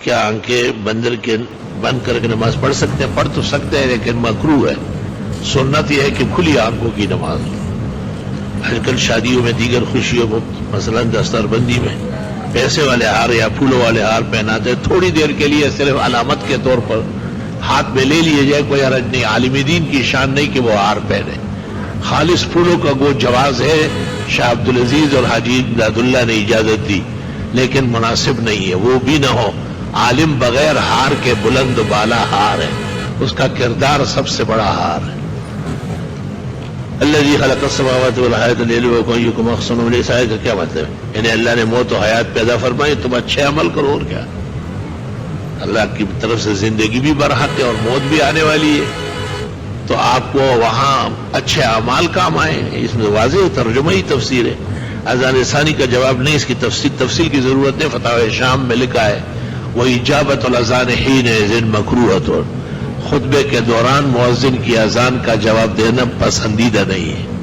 کیا آنکھیں بند کر کے نماز پڑھ سکتے ہیں؟ پڑھ تو سکتے ہیں لیکن مکروہ ہے. سنت یہ ہے کہ کھلی آنکھوں کی نماز ہو. آج کل شادیوں میں دیگر خوشیوں میں مثلا دستار بندی میں پیسے والے ہار یا پھولوں والے ہار پہناتے ہیں، تھوڑی دیر کے لیے صرف علامت کے طور پر ہاتھ میں لے لیے جائے، کوئی حرج نہیں. عالم دین کی شان نہیں کہ وہ ہار پہنے. خالص پھولوں کا گو جواز ہے، شاہ عبدالعزیز اور حاجی امداد اللہ نے اجازت دی، لیکن مناسب نہیں ہے. وہ بھی نہ ہو. عالم بغیر ہار کے بلند بالا ہار ہے، اس کا کردار سب سے بڑا ہار ہے. الذی خلق السماوات والارض ليبلوکم ایکم احسن عملا. اس آیت کا کیا مطلب ہے؟ یعنی اللہ نے موت و حیات پیدا فرمائی، تم اچھے عمل کرو. اور کیا؟ اللہ کی طرف سے زندگی بھی برحق ہے اور موت بھی آنے والی ہے، تو آپ کو وہاں اچھے اعمال کام آئے. اس میں واضح ترجمہ ہی تفسیر ہے. اذان ثانی کا جواب نہیں، اس کی تفصیل کی ضرورت نہیں. فتاوی شام میں لکھا ہے وَإِجَابَةُ الْأَذَانِ حِينَئِذٍ مَكْرُوهَةٌ. خطبے کے دوران مؤذن کی اذان کا جواب دینا پسندیدہ نہیں ہے.